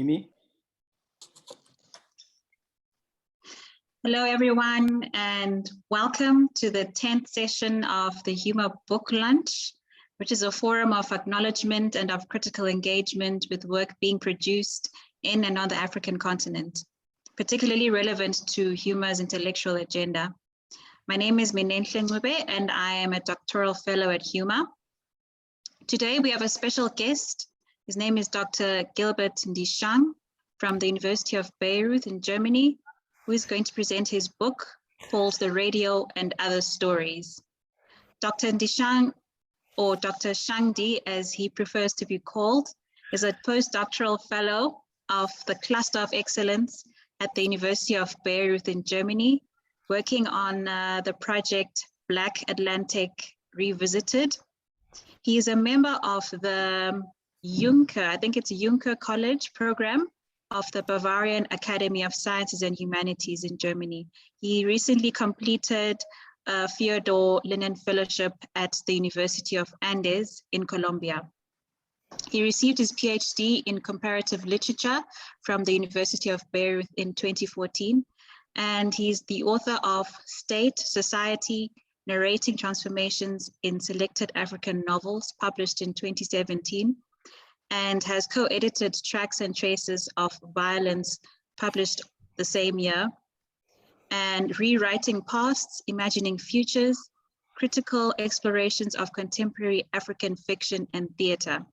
Mimi? Hello, everyone, and welcome to the 10th session of the Humor Book Lunch, which is a forum of acknowledgement and of critical engagement with work being produced in and on the African continent, particularly relevant to humor's intellectual agenda. My name is Ndi-Shang Ndi, and I am a doctoral fellow at Humor. Today, we have a special guest. His name is Dr. Gilbert Ndi-Shang from the University of Beirut in Germany, who is going to present his book called The Radio and Other Stories. Dr. Ndi-Shang, or Dr. Shang Ndi, as he prefers to be called, is a postdoctoral fellow of the Cluster of Excellence at the University of Beirut in Germany, working on the project Black Atlantic Revisited. He is a member of the Juncker, I think it's Juncker College program of the Bavarian Academy of Sciences and Humanities in Germany. He recently completed a Fyodor Lenin Fellowship at the University of Andes in Colombia. He received his PhD in comparative literature from the University of Beirut in 2014, and he's the author of State, Society, Narrating Transformations in Selected African Novels, published in 2017, and has co-edited Tracks and Traces of Violence, published the same year, and Rewriting Pasts, Imagining Futures, Critical Explorations of Contemporary African Fiction and Theatre.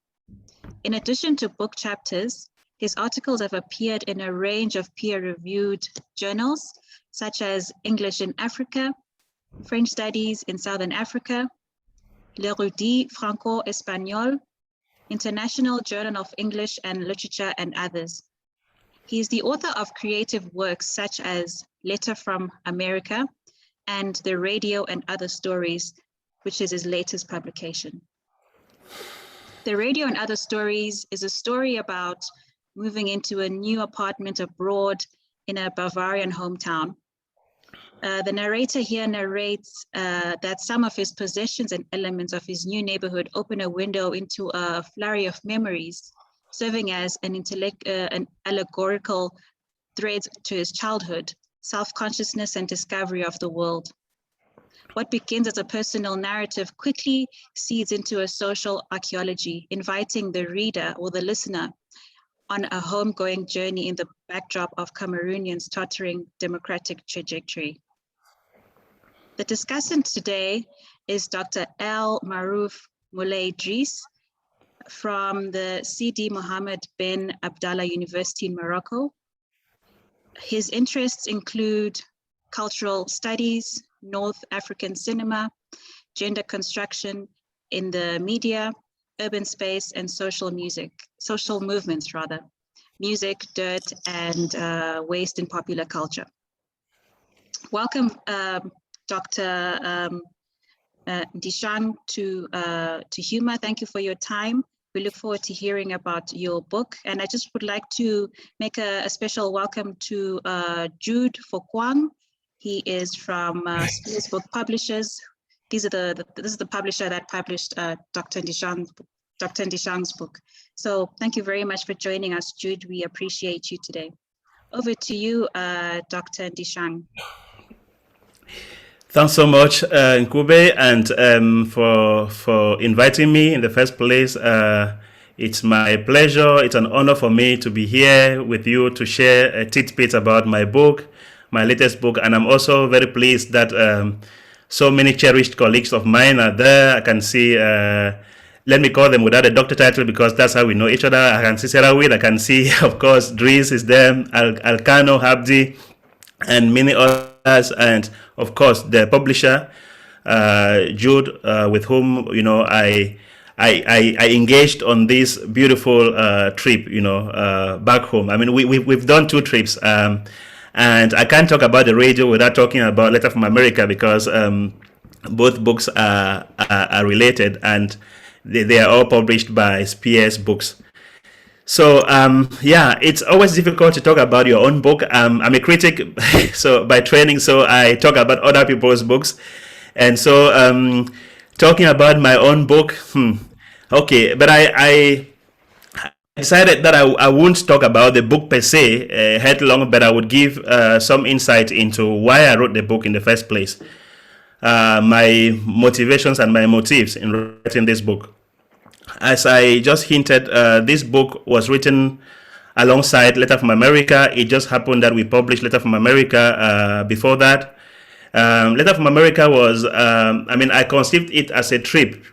In addition to book chapters, his articles have appeared in a range of peer-reviewed journals, such as English in Africa, French Studies in Southern Africa, L'Érudit Franco-Espagnol, International Journal of English and Literature, and others. He is the author of creative works such as Letter from America and The Radio and Other Stories, which is his latest publication. The Radio and Other Stories is a story about moving into a new apartment abroad in a Bavarian hometown. The narrator here narrates that some of his possessions and elements of his new neighborhood open a window into a flurry of memories, serving as an allegorical thread to his childhood, self-consciousness, and discovery of the world. What begins as a personal narrative quickly seeds into a social archaeology, inviting the reader or the listener on a homegoing journey in the backdrop of Cameroonian's tottering democratic trajectory. The discussant today is Dr. El Marouf Moulay Idriss from the Sidi Mohammed bin Abdallah University in Morocco. His interests include cultural studies, North African cinema, gender construction in the media, urban space, and social movements rather, music, dirt, and waste in popular culture. Welcome, Dr. Ndi-Shang to Humor. Thank you for your time. We look forward to hearing about your book. And I just would like to make a special welcome to Jude Fokwang. He is from Spears Book Publishers. This is the publisher that published Dr. Ndi-Shang's book. So thank you very much for joining us, Jude. We appreciate you today. Over to you, Dr. Ndi-Shang. Thanks so much, Nkube, and for inviting me in the first place. It's my pleasure. It's an honor for me to be here with you to share a tidbit about my book, my latest book, and I'm also very pleased that so many cherished colleagues of mine are there. I can see, let me call them without a doctor title because that's how we know each other. I can see serawit, I can see, of course, Driss is there, Alkano, Habdi, and many others, and of course the publisher Jude, with whom I engaged on this beautiful trip, back home. I mean, we've done 2 trips, and I can't talk about the radio without talking about Letter from America because both books are related, and they are all published by Spears Books. So yeah, it's always difficult to talk about your own book. I'm a critic, so by training, so I talk about other people's books, and so talking about my own book, okay. But I decided that I won't talk about the book per se headlong, but I would give some insight into why I wrote the book in the first place, my motivations and my motives in writing this book. As I just hinted, this book was written alongside Letter from America. It just happened that we published Letter from America before that. Letter from America was, I conceived it as a trip,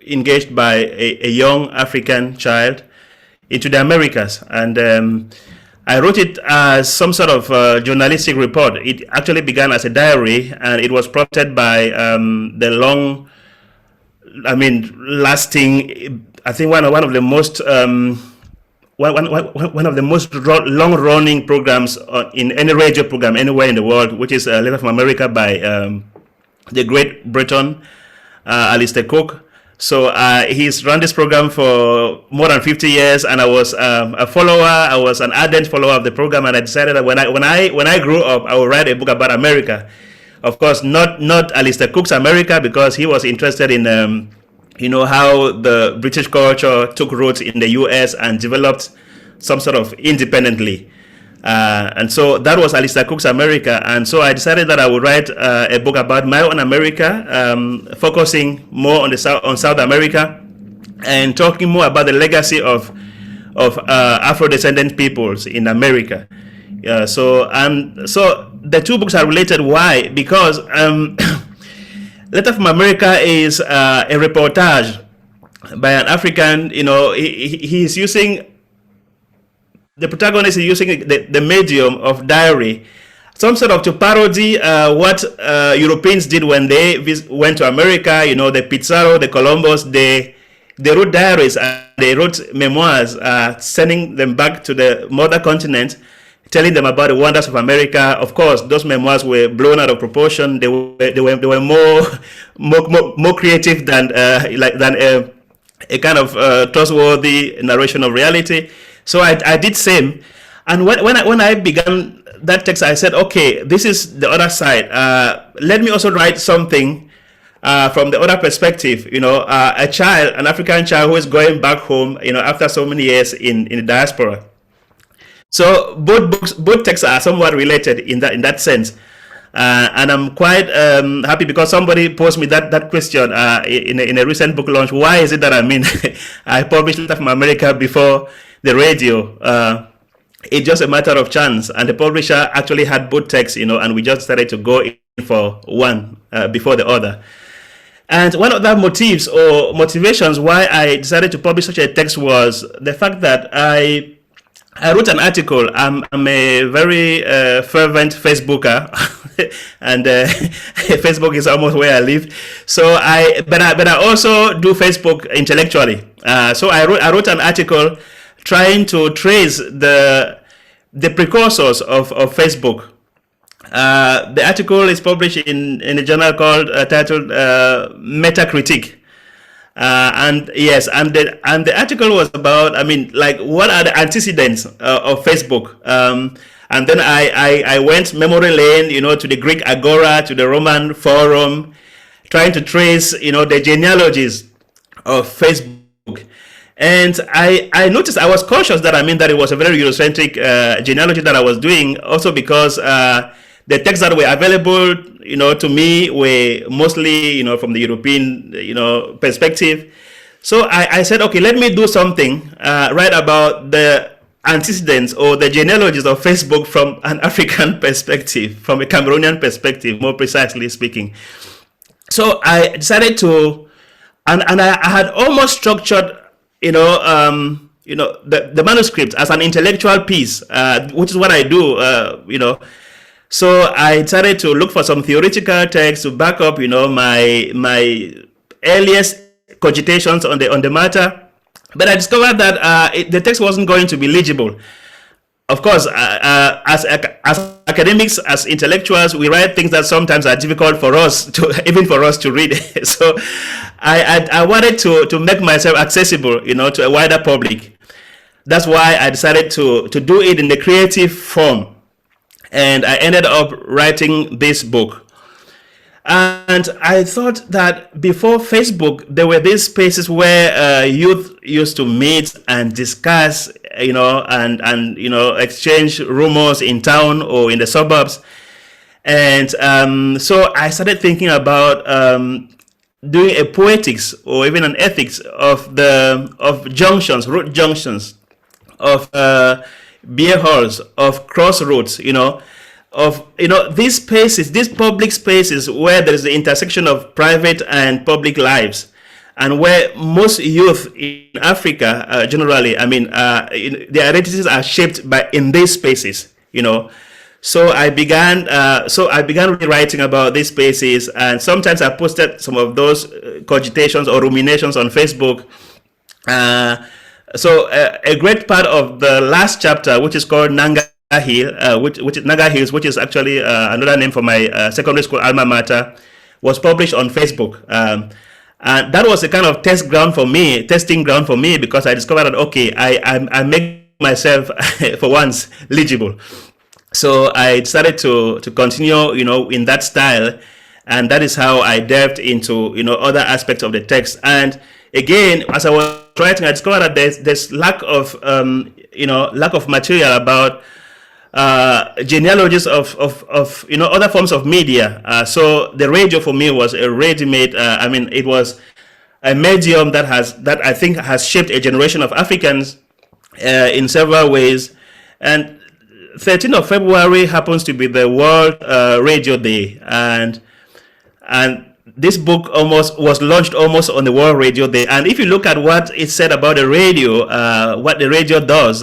engaged by a young African child into the Americas. And I wrote it as some sort of journalistic report. It actually began as a diary, and it was prompted by the long, lasting, I think one of the most one of the most long-running programs in any radio program anywhere in the world, which is Letter from America by the Great Britain, Alistair Cook. So he's run this program for more than 50 years, and I was a follower. I was an ardent follower of the program, and I decided that when I grew up, I would write a book about America. Of course, not Alistair Cook's America, because he was interested in how the British culture took roots in the US and developed some sort of independently. And so that was Alistair Cook's America. And so I decided that I would write a book about my own America, focusing more on South America and talking more about the legacy of Afro-descendant peoples in America. So the two books are related. Why? Because Letter from America is a reportage by an African. He's using, the protagonist is using the medium of diary, some sort of to parody what Europeans did when they went to America. The Pizarro, the Columbus, they wrote diaries and they wrote memoirs, sending them back to the mother continent, telling them about the wonders of America. Of course, those memoirs were blown out of proportion. They were more creative than a kind of trustworthy narration of reality. So I did same. And when I began that text, I said, okay, this is the other side. Let me also write something from the other perspective. A child, an African child who is going back home, after so many years in the diaspora. So both texts are somewhat related in that sense, and I'm quite happy because somebody posed me that question in a recent book launch. Why is it that I published Letter from America before the radio? It's just a matter of chance, and the publisher actually had both texts, and we just decided to go in for one before the other. And one of the motives or motivations why I decided to publish such a text was the fact that I wrote an article. I'm a very fervent Facebooker, and Facebook is almost where I live. So but I also do Facebook intellectually. So I wrote an article trying to trace the precursors of Facebook. The article is published in a journal titled Metacritic. And the article was about, what are the antecedents of Facebook? And then I went memory lane, to the Greek Agora, to the Roman Forum, trying to trace, the genealogies of Facebook. And I noticed, I was conscious that it was a very Eurocentric genealogy that I was doing, also because the texts that were available, to me were mostly, from the European, perspective. So I said, okay, let me do something, write about the antecedents or the genealogies of Facebook from an African perspective, from a Cameroonian perspective, more precisely speaking. So I decided to, and I had almost structured, the manuscript as an intellectual piece, which is what I do, So I decided to look for some theoretical text to back up, my earliest cogitations on the matter. But I discovered that the text wasn't going to be legible. Of course, as academics, as intellectuals, we write things that sometimes are difficult for us to read. So I wanted to make myself accessible, to a wider public. That's why I decided to do it in the creative form. And I ended up writing this book. And I thought that before Facebook, there were these spaces where youth used to meet and discuss, and exchange rumors in town or in the suburbs. And so I started thinking about doing a poetics or even an ethics of junctions, road junctions, of beer halls, of crossroads, of these spaces, these public spaces where there is the intersection of private and public lives, and where most youth in Africa, generally, their identities are shaped by in these spaces. So I began really writing about these spaces, and sometimes I posted some of those cogitations or ruminations on Facebook. So a great part of the last chapter, which is called Nanga Hill, which is Naga Hills, which is actually another name for my secondary school alma mater, was published on Facebook. And that was a kind of testing ground for me, because I discovered that, okay, I make myself for once legible. So I started to continue, in that style, and that is how I delved into, other aspects of the text. And again, as I was writing, I discovered that there's lack of material about genealogies of other forms of media. So the radio for me was a ready-made. It was a medium that I think has shaped a generation of Africans in several ways. And 13th of February happens to be the World Radio Day, and this book almost was launched almost on the World Radio Day. And if you look at what it said about the radio, what the radio does,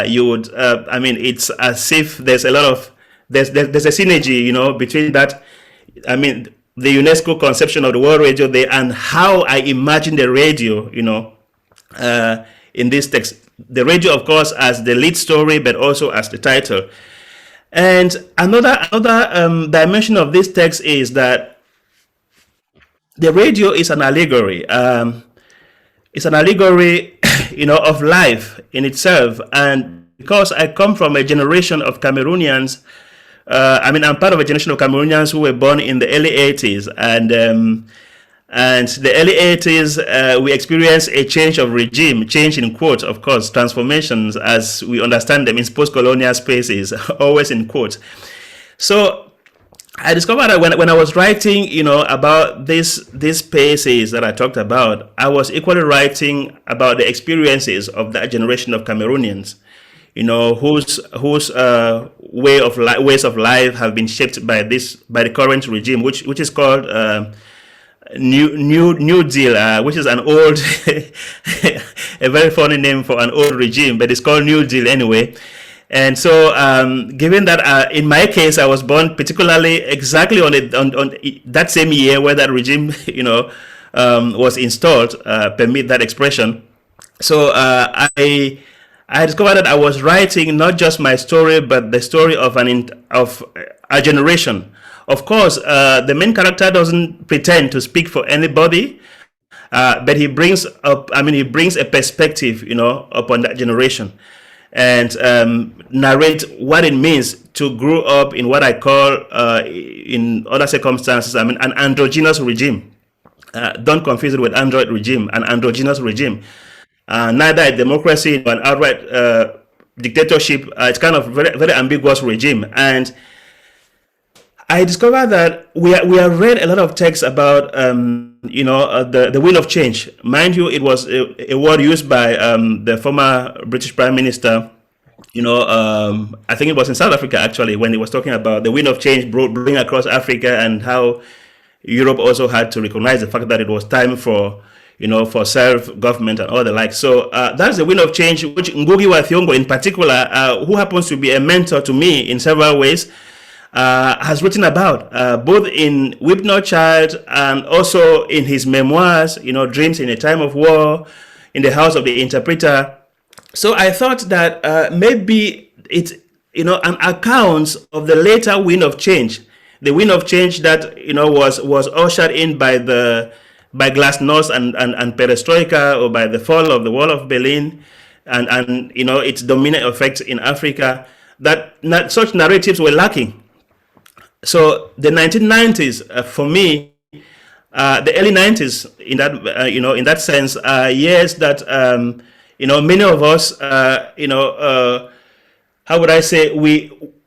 you would, it's as if there's a lot of there's a synergy, between that. The UNESCO conception of the World Radio Day and how I imagine the radio, in this text. The radio, of course, as the lead story, but also as the title. And another dimension of this text is that the radio is an allegory. It's an allegory, of life in itself. And because I come from a generation of Cameroonians, I'm part of a generation of Cameroonians who were born in the early 80s. And the early 80s, we experienced a change of regime, change in quotes, of course, transformations as we understand them in post-colonial spaces, always in quotes. So I discovered that when I was writing, about these spaces that I talked about, I was equally writing about the experiences of that generation of Cameroonians, whose ways of life have been shaped by the current regime, which is called New Deal, which is an old, a very funny name for an old regime, but it's called New Deal anyway. And so, given that in my case I was born particularly exactly on that same year where that regime, was installed, permit that expression. So I discovered that I was writing not just my story, but the story of a generation. Of course, the main character doesn't pretend to speak for anybody, but he brings a perspective, upon that generation, and narrate what it means to grow up in what I call, in other circumstances, an androgynous regime. Don't confuse it with android regime, an androgynous regime. Neither a democracy nor an outright dictatorship. It's kind of very, very ambiguous regime. And I discovered that we have read a lot of texts about the will of change. Mind you, it was a word used by the former British Prime Minister. I think it was in South Africa actually, when he was talking about the wind of change blowing across Africa, and how Europe also had to recognize the fact that it was time for self-government and all the like. So that's the wind of change, which Ngugi wa Thiong'o in particular, who happens to be a mentor to me in several ways, has written about, both in Weep Not Child and also in his memoirs, Dreams in a Time of War, in the House of the Interpreter. So I thought that maybe it's, an account of the later wind of change, the wind of change that, was ushered in by Glasnost and Perestroika, or by the fall of the Wall of Berlin, and its dominant effect in Africa, that such narratives were lacking. So the 1990s for me, the early 90s in that in that sense, years that many of us how would I say,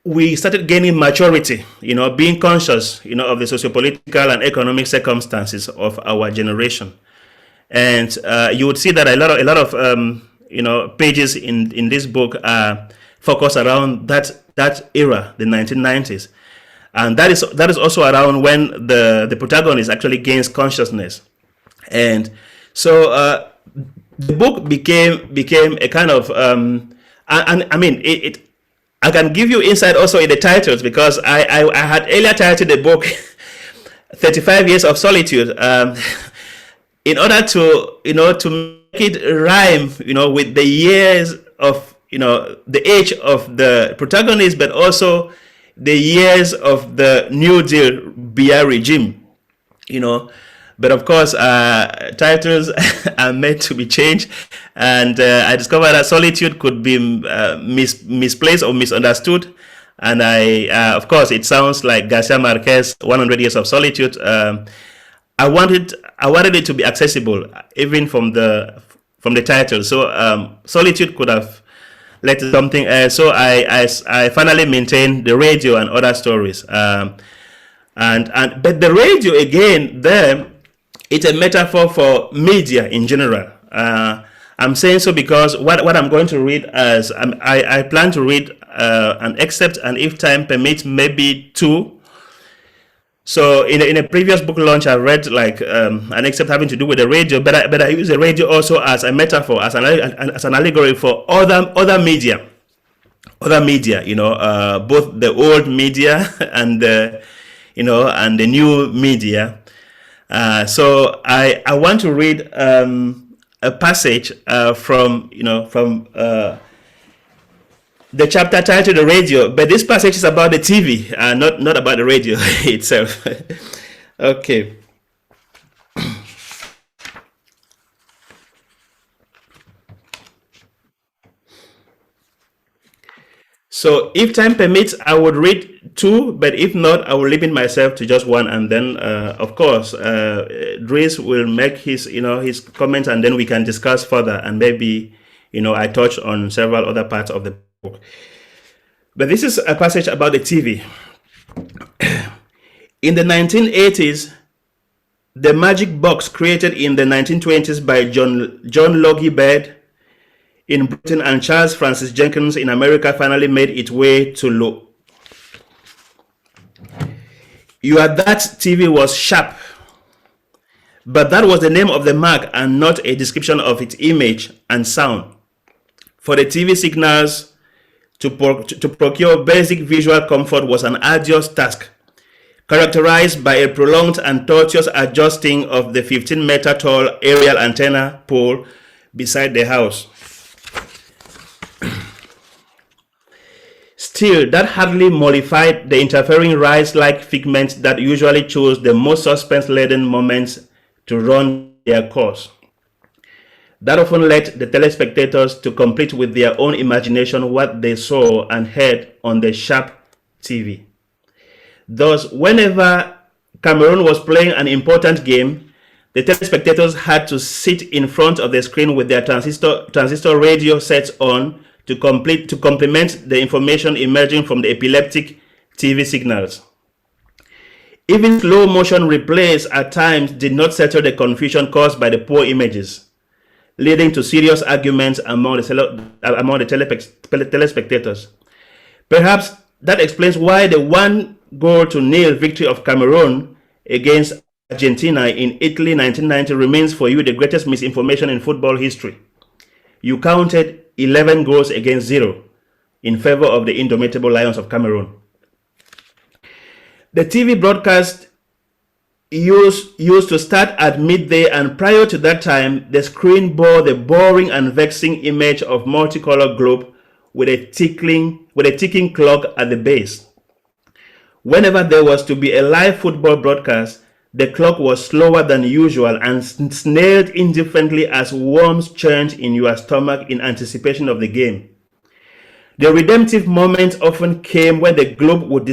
we started gaining maturity, being conscious, of the sociopolitical and economic circumstances of our generation. And you would see that a lot of pages in this book are focused around that era, the 1990s, and that is also around when the protagonist actually gains consciousness. And so the book became a kind of and I mean it I can give you insight also in the titles, because I had earlier titled the book 35 Years of Solitude, in order to to make it rhyme with the years of the age of the protagonist, but also the years of the New Deal BR regime. But of course, titles are meant to be changed, and I discovered that solitude could be misplaced or misunderstood. And of course, it sounds like Garcia Marquez, 100 Years of Solitude. I wanted it to be accessible, even from the title. So solitude could have led to something else. So I finally maintained the radio and other stories. But the radio again there. It's a metaphor for media in general. I'm saying so because what I'm going to read, as I plan to read an excerpt, and if time permits, maybe two. So in a previous book launch, I read like an excerpt having to do with the radio, but I use the radio also as a metaphor, as an allegory for other media, both the old media and and the new media. So I want to read a passage from the chapter titled "The Radio," but this passage is about the TV, not about the radio itself. Okay. So if time permits, I would read two, but if not, I will limit myself to just one, and then, of course, Dries will make his comments, and then we can discuss further, and maybe, I touch on several other parts of the book. But this is a passage about the TV. In the 1980s, the magic box created in the 1920s by John Logie Baird in Britain and Charles Francis Jenkins in America finally made its way to Lo. That TV was sharp, but that was the name of the mark and not a description of its image and sound. For the TV signals to procure basic visual comfort was an arduous task, characterized by a prolonged and tortuous adjusting of the 15-meter tall aerial antenna pole beside the house. Still, that hardly mollified the interfering rice-like figments that usually chose the most suspense-laden moments to run their course. That often led the telespectators to complete with their own imagination what they saw and heard on the sharp TV. Thus, whenever Cameroon was playing an important game, the telespectators had to sit in front of the screen with their transistor radio sets on to complement the information emerging from the epileptic TV signals. Even slow motion replays at times did not settle the confusion caused by the poor images, leading to serious arguments among the telespectators. Perhaps that explains why the 1-0 victory of Cameroon against Argentina in Italy 1990 remains for you the greatest misinformation in football history. You counted 11 goals against 0 in favor of the indomitable Lions of Cameroon. The TV broadcast used to start at midday, and prior to that time, the screen bore the boring and vexing image of multicolored globe with a ticking clock at the base. Whenever there was to be a live football broadcast, the clock was slower than usual and snailed indifferently as worms churned in your stomach in anticipation of the game. The redemptive moment often came when the globe would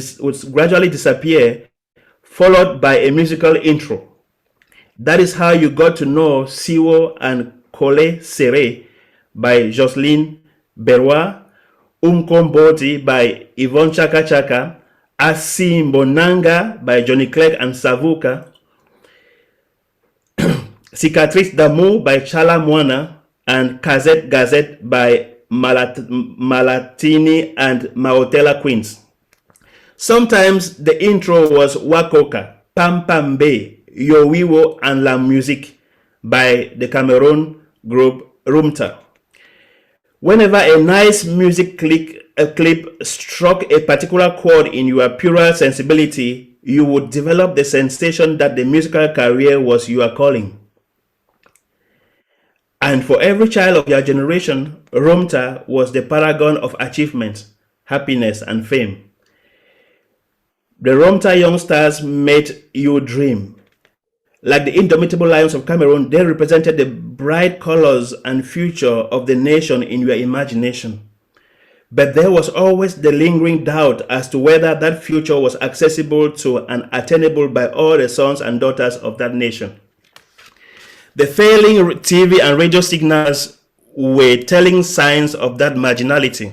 gradually disappear, followed by a musical intro. That is how you got to know Siwo and Kole Sere by Jocelyn Berwa, Umkomboti by Yvonne Chaka Chaka, Asimbonanga by Johnny Clegg and Savuka, Cicatrice d'amour by Chala Mwana, and Kazet Gazette by Malatini and Maotela Queens. Sometimes the intro was Wakoka, Pam Pam Be, Yowiwo and La Musique by the Cameroon group Rumta. Whenever a nice music clip struck a particular chord in your purer sensibility, you would develop the sensation that the musical career was your calling. And for every child of your generation, Rumta was the paragon of achievement, happiness, and fame. The Rumta youngsters made you dream. Like the indomitable lions of Cameroon, they represented the bright colors and future of the nation in your imagination. But there was always the lingering doubt as to whether that future was accessible to and attainable by all the sons and daughters of that nation. The failing TV and radio signals were telling signs of that marginality.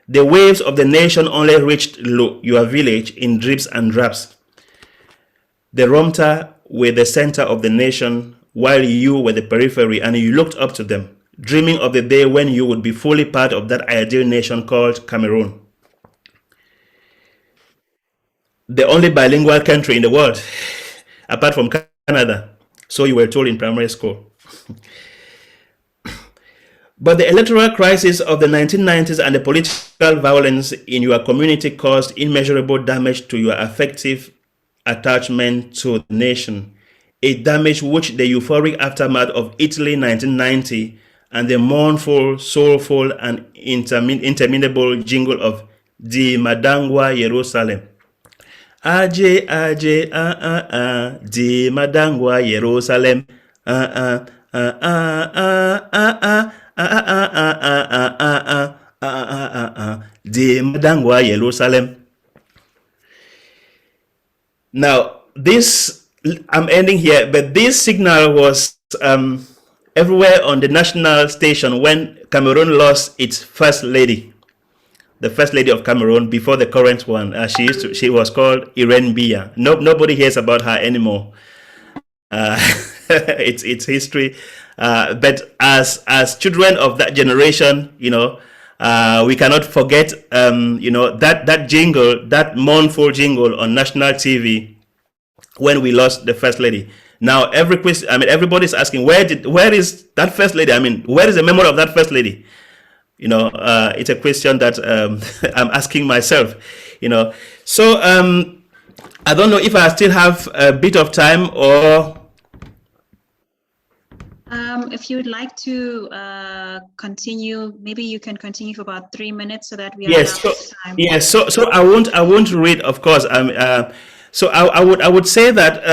The waves of the nation only reached your village in drips and drabs. The Rumta were the center of the nation, while you were the periphery, and you looked up to them, dreaming of the day when you would be fully part of that ideal nation called Cameroon. The only bilingual country in the world, apart from Canada. So you were told in primary school. But the electoral crisis of the 1990s and the political violence in your community caused immeasurable damage to your affective attachment to the nation, a damage which the euphoric aftermath of Italy 1990 and the mournful, soulful, and interminable jingle of Di Madangwa Jerusalem. Aje, aje, Di Madangwa Jerusalem. Di Madangwa Jerusalem. Now, this, I'm ending here, but this signal was everywhere on the national station when Cameroon lost its first lady, the first lady of Cameroon before the current one. She was called Irene Bia. Nobody hears about her anymore. It's history. But as children of that generation, we cannot forget, that jingle, that mournful jingle on national TV when we lost the first lady. Now, everybody's asking, where is that first lady? Where is the memory of that first lady? It's a question that I'm asking myself. So I don't know if I still have a bit of time or. If you would like to continue, maybe you can continue for about 3 minutes so that we have enough time. Yes. So I won't read, of course. So I would say that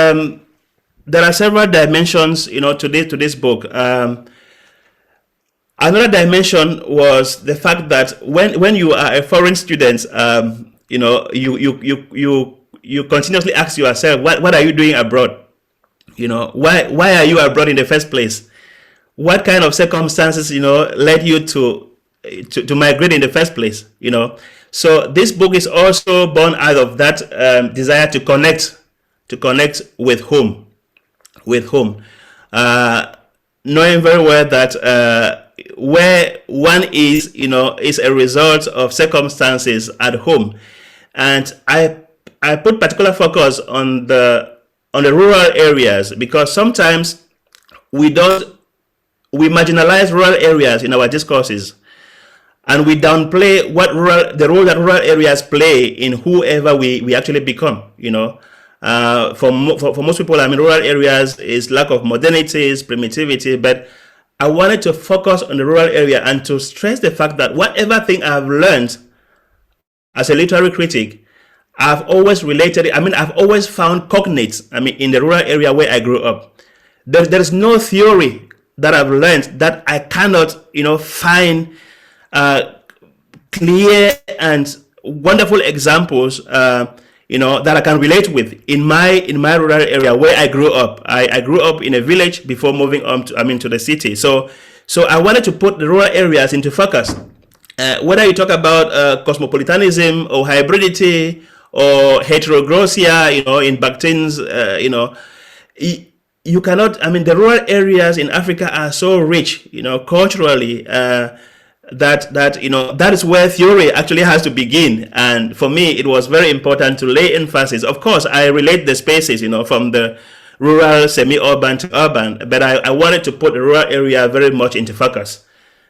there are several dimensions, to this book. Another dimension was the fact that when you are a foreign student, you continuously ask yourself, what are you doing abroad? Why are you abroad in the first place? What kind of circumstances, led you to migrate in the first place? So this book is also born out of that desire to connect with home, knowing very well that where one is, is a result of circumstances at home, and I put particular focus on the rural areas because sometimes we marginalize rural areas in our discourses, and we downplay the role that rural areas play in whoever we actually become. For most people, rural areas is lack of modernity, is primitivity, but I wanted to focus on the rural area and to stress the fact that whatever thing I've learned as a literary critic, I've always related it. I've always found cognates, in the rural area where I grew up. There's no theory that I've learned that I cannot, find clear and wonderful examples, that I can relate with in my rural area where I grew up. I grew up in a village before moving on to the city. So I wanted to put the rural areas into focus. Whether you talk about cosmopolitanism or hybridity or heterogracia, in Bakhtin's, you cannot. I mean, the rural areas in Africa are so rich, culturally. That is where theory actually has to begin. And for me, it was very important to lay emphasis. Of course, I relate the spaces, from the rural, semi-urban to urban, but I wanted to put the rural area very much into focus.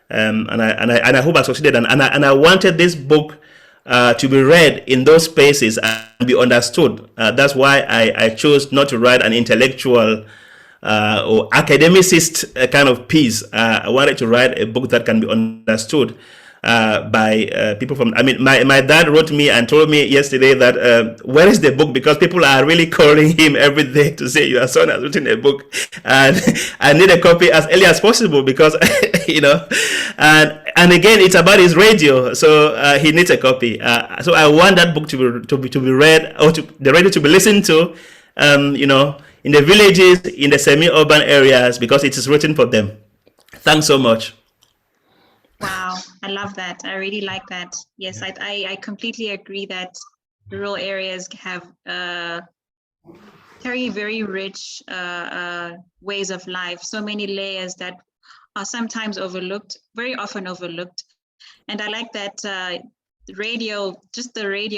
And I hope I succeeded. And I wanted this book to be read in those spaces and be understood. That's why I chose not to write an intellectual or academicist kind of piece. I wanted to write a book that can be understood by people from. I mean, my dad wrote me and told me yesterday that where is the book, because people are really calling him every day to say your son has written a book, and I need a copy as early as possible because and again it's about his radio, so he needs a copy. So I want that book to be read, or the radio to be listened to, in the villages, in the semi-urban areas, because it is written for them. Thanks so much. Wow, I love that. I really like that. Yes, I completely agree that rural areas have carry very rich ways of life, so many layers that are sometimes overlooked, very often overlooked. And I like that the radio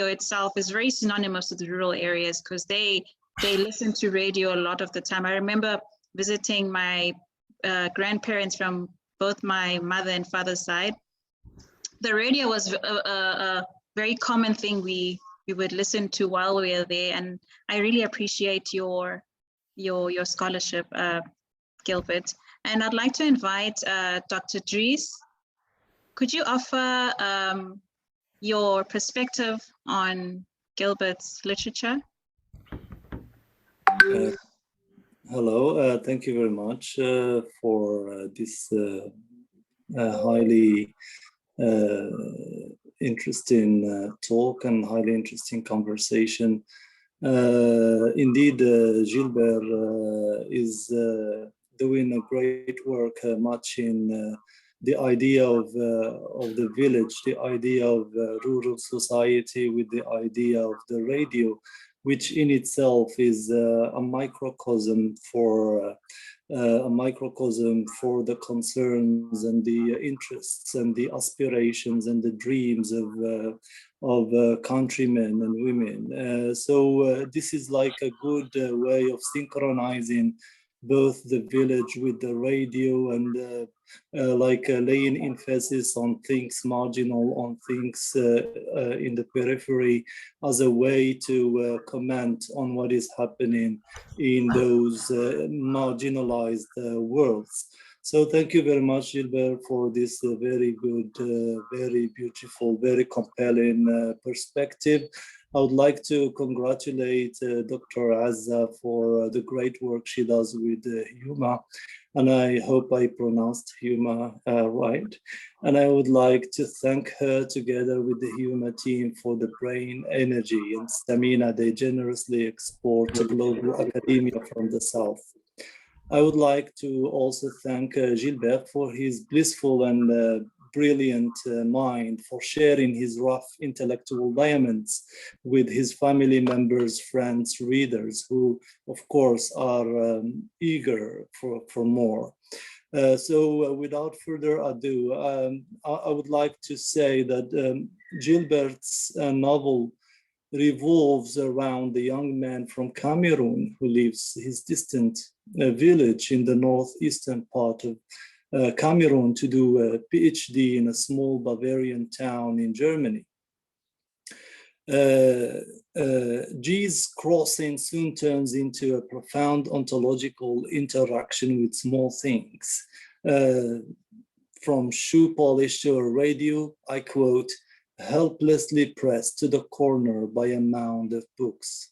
itself is very synonymous with the rural areas, because they listen to radio a lot of the time. I remember visiting my grandparents from both my mother and father's side. The radio was a very common thing we would listen to while we were there, and I really appreciate your scholarship, Gilbert. And I'd like to invite Dr. Dries. Could you offer your perspective on Gilbert's literature? Hello, thank you very much for this highly interesting talk and highly interesting conversation. Indeed, Gilbert is doing a great work, much in the idea of the village, the idea of rural society, with the idea of the radio, which in itself is a microcosm for the concerns and the interests and the aspirations and the dreams of countrymen and women. So this is like a good way of synchronizing both the village with the radio, and laying emphasis on things marginal, on things in the periphery, as a way to comment on what is happening in those marginalized worlds. So thank you very much, Gilbert, for this very good, very beautiful, very compelling perspective. I would like to congratulate Dr. Azza for the great work she does with HUMA, and I hope I pronounced HUMA right. And I would like to thank her, together with the HUMA team, for the brain energy and stamina they generously export to global academia from the South. I would like to also thank Gilbert for his blissful and brilliant mind, for sharing his rough intellectual diamonds with his family members, friends, readers, who of course are eager for more. So without further ado, I would like to say that Gilbert's novel revolves around the young man from Cameroon who leaves his distant village in the northeastern part of Cameroon to do a PhD in a small Bavarian town in Germany. G's crossing soon turns into a profound ontological interaction with small things. From shoe polish to a radio, I quote, helplessly pressed to the corner by a mound of books.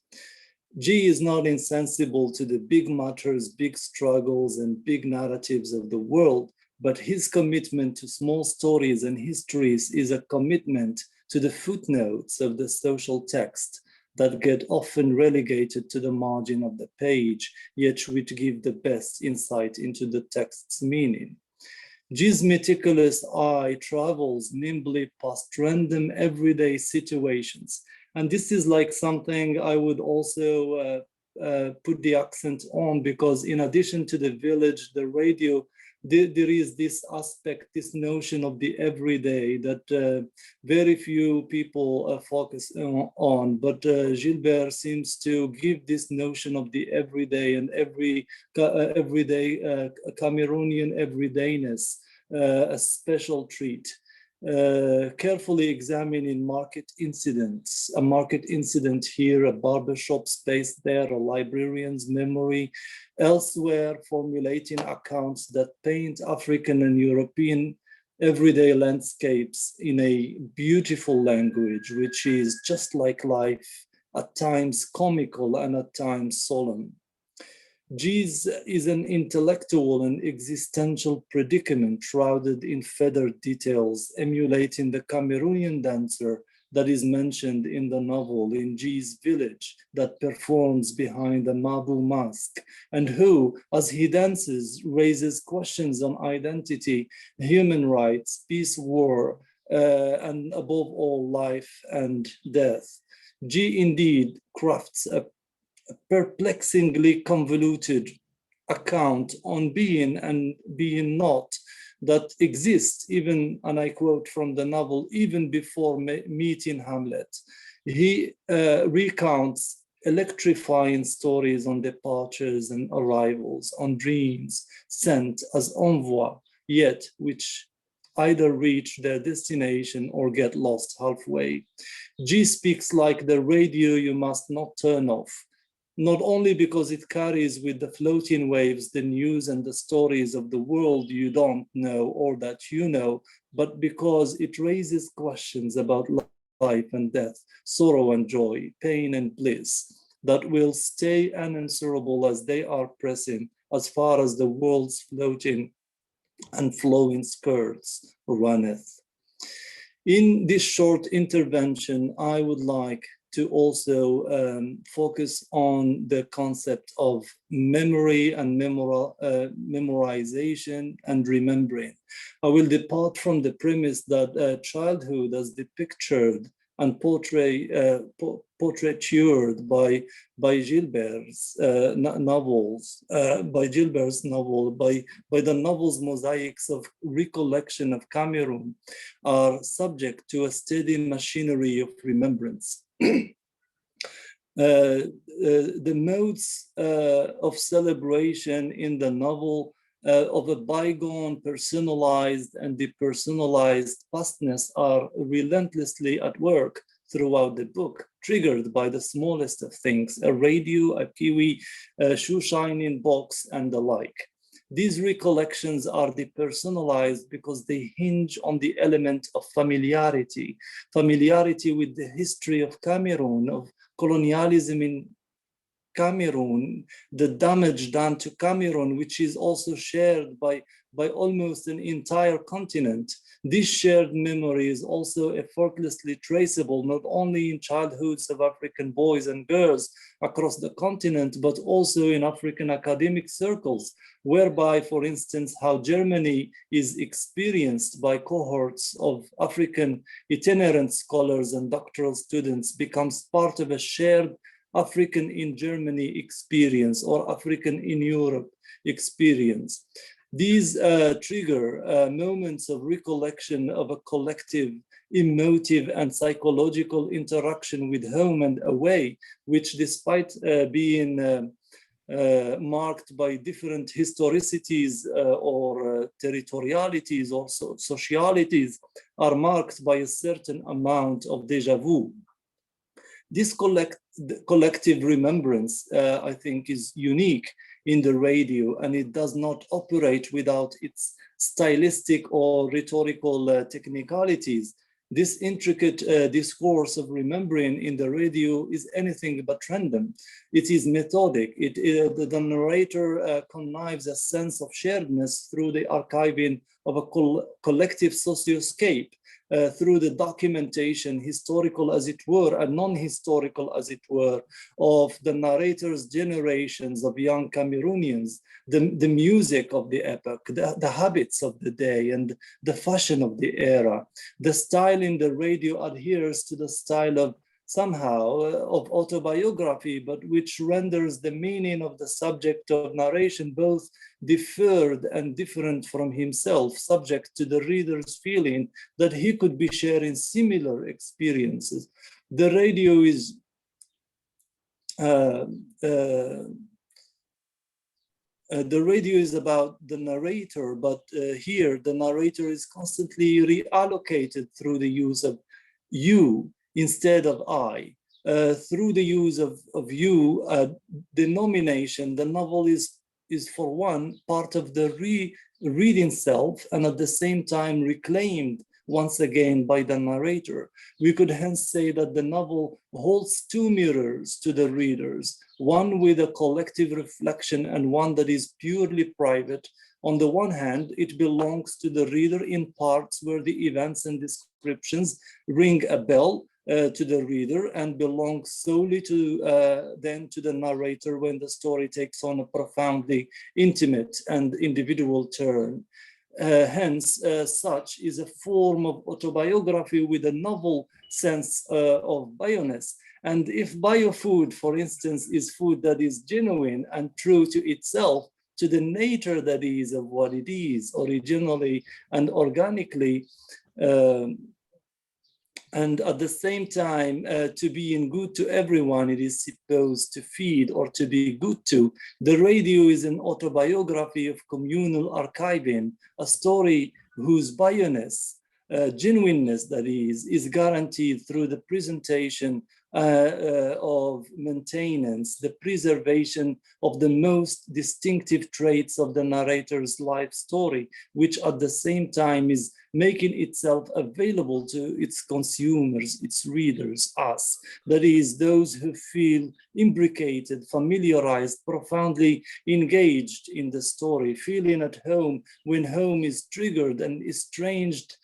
G is not insensible to the big matters, big struggles, and big narratives of the world, but his commitment to small stories and histories is a commitment to the footnotes of the social text that get often relegated to the margin of the page, yet which give the best insight into the text's meaning. G's meticulous eye travels nimbly past random everyday situations. And this is like something I would also put the accent on, because in addition to the village, the radio, there is this aspect, this notion of the everyday that very few people focus on, but Gilbert seems to give this notion of the everyday and everyday Cameroonian everydayness a special treat. Carefully examining market incidents, a market incident here, a barbershop space there, a librarian's memory, elsewhere formulating accounts that paint African and European everyday landscapes in a beautiful language, which is just like life, at times comical and at times solemn. G's is an intellectual and existential predicament shrouded in feathered details, emulating the Cameroonian dancer that is mentioned in the novel in G's village that performs behind a Mabu mask, and who, as he dances, raises questions on identity, human rights, peace, war, and above all, life and death. G indeed crafts a perplexingly convoluted account on being and being not that exists even, and I quote from the novel, even before meeting Hamlet. He recounts electrifying stories on departures and arrivals, on dreams sent as envoy, yet which either reach their destination or get lost halfway. G speaks like the radio you must not turn off, not only because it carries with the floating waves the news and the stories of the world you don't know or that you know, but because it raises questions about life and death, sorrow and joy, pain and bliss, that will stay unanswerable as they are pressing as far as the world's floating and flowing skirts runneth. In this short intervention, I would like to also focus on the concept of memory and memorization and remembering. I will depart from the premise that childhood as depictured and portrayed by Gilbert's novels, by the novel's mosaics of recollection of Cameroon, are subject to a steady machinery of remembrance. The modes of celebration in the novel of a bygone personalized and depersonalized pastness are relentlessly at work throughout the book, triggered by the smallest of things, a radio, a kiwi, a shoe-shining box, and the like. These recollections are depersonalized because they hinge on the element of familiarity with the history of Cameroon, of colonialism in Cameroon, the damage done to Cameroon, which is also shared by almost an entire continent. This shared memory is also effortlessly traceable, not only in childhoods of African boys and girls across the continent, but also in African academic circles, whereby, for instance, how Germany is experienced by cohorts of African itinerant scholars and doctoral students becomes part of a shared African in Germany experience or African in Europe experience. These trigger moments of recollection of a collective, emotive and psychological interaction with home and away, which despite being marked by different historicities or territorialities or socialities, are marked by a certain amount of déjà vu. This collective remembrance, I think, is unique in the radio, and it does not operate without its stylistic or rhetorical technicalities. This intricate discourse of remembering in the radio is anything but random. It is methodic. The narrator connives a sense of sharedness through the archiving of a collective socioscape, through the documentation, historical as it were, and non-historical as it were, of the narrator's generations of young Cameroonians, the music of the epoch, the habits of the day, and the fashion of the era. The style in the radio adheres to the style of somehow of autobiography, but which renders the meaning of the subject of narration both deferred and different from himself, subject to the reader's feeling that he could be sharing similar experiences. The radio is the radio is about the narrator, but here the narrator is constantly reallocated through the use of you instead of I. Through the use of you denomination, the novel is for one part of the reading self, and at the same time reclaimed once again by the narrator. We could hence say that the novel holds two mirrors to the readers, one with a collective reflection and one that is purely private. On the one hand, it belongs to the reader in parts where the events and descriptions ring a bell to the reader, and belongs solely to then to the narrator when the story takes on a profoundly intimate and individual turn. Hence, such is a form of autobiography with a novel sense of bio-ness. And if biofood, for instance, is food that is genuine and true to itself, to the nature that is of what it is, originally and organically, and at the same time, to being good to everyone it is supposed to feed or to be good to. The radio is an autobiography of communal archiving, a story whose bio-ness, genuineness that is guaranteed through the presentation of maintenance, the preservation of the most distinctive traits of the narrator's life story, which at the same time is making itself available to its consumers, its readers, us, that is, those who feel imbricated, familiarized, profoundly engaged in the story, feeling at home when home is triggered and estranged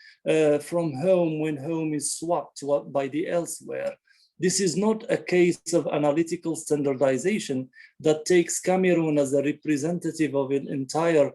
from home when home is swapped by the elsewhere. This is not a case of analytical standardization that takes Cameroon as a representative of an entire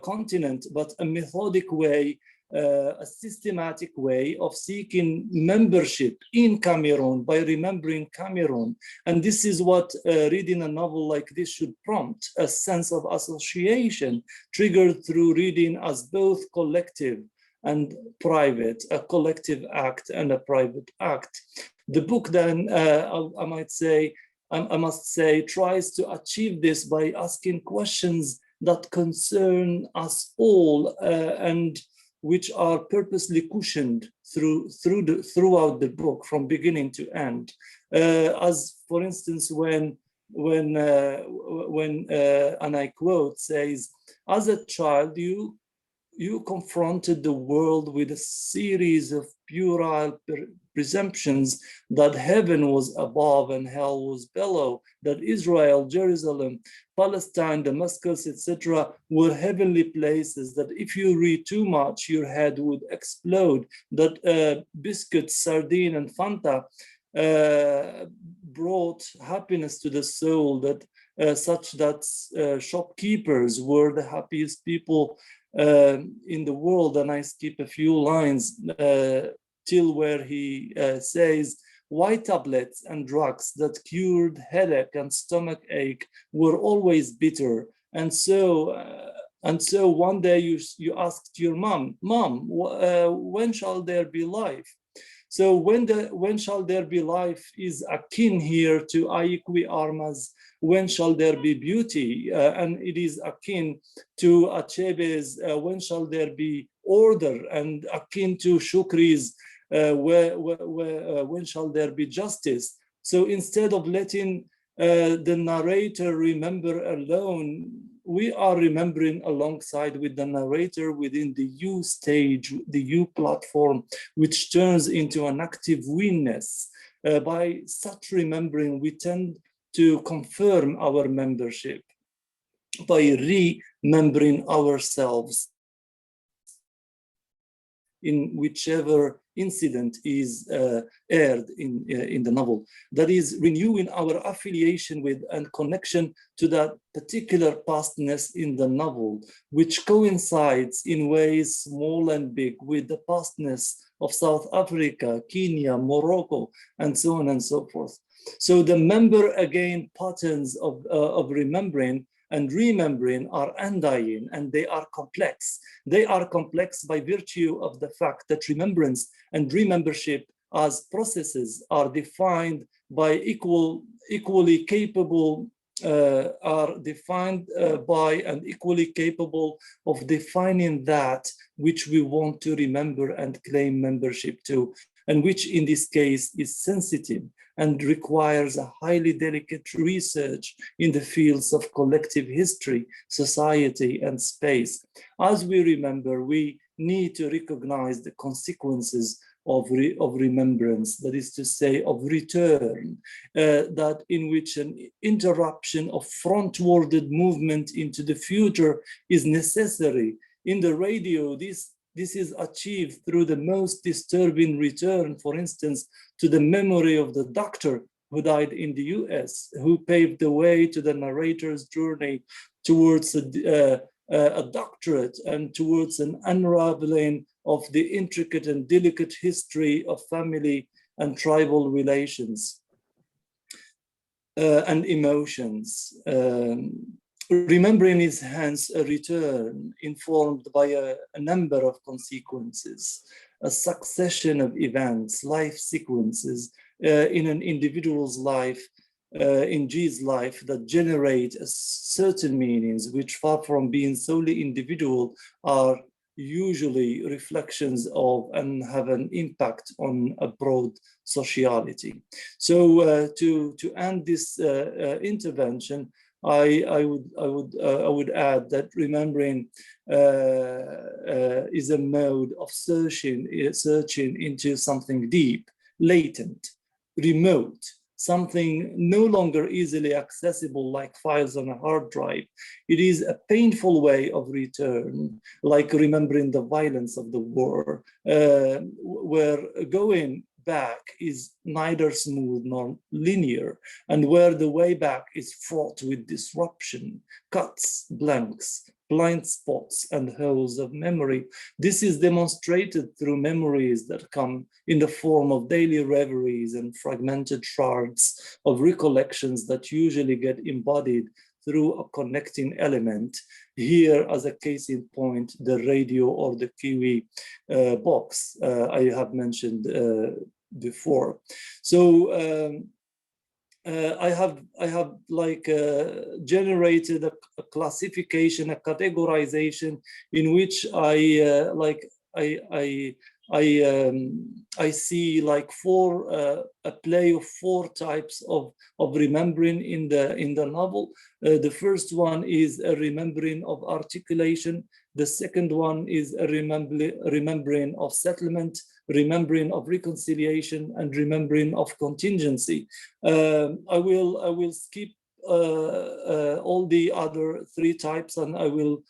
continent, but a methodic way, a systematic way of seeking membership in Cameroon by remembering Cameroon. And this is what reading a novel like this should prompt, a sense of association triggered through reading as both collective and private, a collective act and a private act. The book then, I must say, tries to achieve this by asking questions that concern us all and which are purposely cushioned throughout the book from beginning to end. As for instance, when and I quote, says, as a child, you confronted the world with a series of puerile presumptions that heaven was above and hell was below, that Israel, Jerusalem, Palestine, Damascus, etc. were heavenly places, that if you read too much, your head would explode, that biscuits, sardine, and Fanta brought happiness to the soul, that such that shopkeepers were the happiest people in the world. And I skip a few lines till where he says, white tablets and drugs that cured headache and stomach ache were always bitter. And so one day you asked your mom, when shall there be life? So when shall there be life is akin here to Aikwi Arma's when shall there be beauty, and it is akin to Achebe's when shall there be order, and akin to Shukri's when shall there be justice. So instead of letting the narrator remember alone, we are remembering alongside with the narrator within the you stage, the you platform, which turns into an active we-ness. By such remembering, we tend to confirm our membership by remembering ourselves in whichever incident is aired in the novel. That is renewing our affiliation with and connection to that particular pastness in the novel, which coincides in ways small and big with the pastness of South Africa, Kenya, Morocco, and so on and so forth. So the member again patterns of remembering and remembering are undying, and they are complex. They are complex by virtue of the fact that remembrance and remembership as processes are defined by equally capable, are defined by and equally capable of defining that which we want to remember and claim membership to, and which in this case is sensitive and requires a highly delicate research in the fields of collective history, society, and space. As we remember, we need to recognize the consequences of remembrance, that is to say, of return, that in which an interruption of front-warded movement into the future is necessary. In the radio, this is achieved through the most disturbing return, for instance, to the memory of the doctor who died in the US, who paved the way to the narrator's journey towards a doctorate and towards an unraveling of the intricate and delicate history of family and tribal relations and emotions. Remembering is hence a return informed by a number of consequences, a succession of events, life sequences in an individual's life, in G's life, that generate certain meanings which, far from being solely individual, are usually reflections of and have an impact on a broad sociality. So to end this intervention, I would add that remembering is a mode of searching into something deep, latent, remote, something no longer easily accessible like files on a hard drive. It is a painful way of return, like remembering the violence of the war, where going back is neither smooth nor linear, and where the way back is fraught with disruption, cuts, blanks, blind spots, and holes of memory. This is demonstrated through memories that come in the form of daily reveries and fragmented shards of recollections that usually get embodied through a connecting element. Here, as a case in point, the radio or the Kiwi box I have mentioned before. So I have like generated a classification, a categorization in which I see like a play of four types of remembering in the novel. The first one is a remembering of articulation. The second one is a remembering of settlement, remembering of reconciliation, and remembering of contingency. I will skip all the other three types, and I will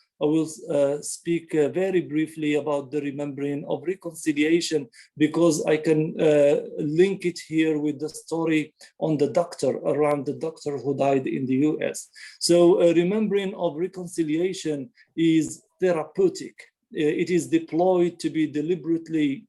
speak very briefly about the remembering of reconciliation, because I can link it here with the story on the doctor, around the doctor who died in the US. So remembering of reconciliation is therapeutic. It is deployed to be deliberately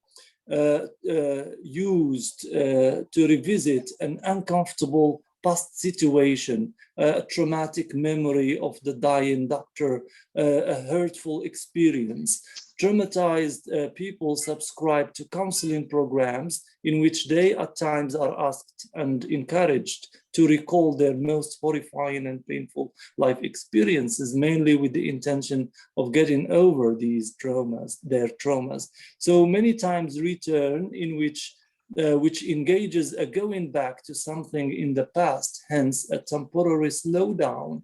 used to revisit an uncomfortable past situation, a traumatic memory of the dying doctor, a hurtful experience. Traumatized people subscribe to counseling programs in which they at times are asked and encouraged to recall their most horrifying and painful life experiences, mainly with the intention of getting over these traumas, their traumas. So many times return in which engages a going back to something in the past, hence a temporary slowdown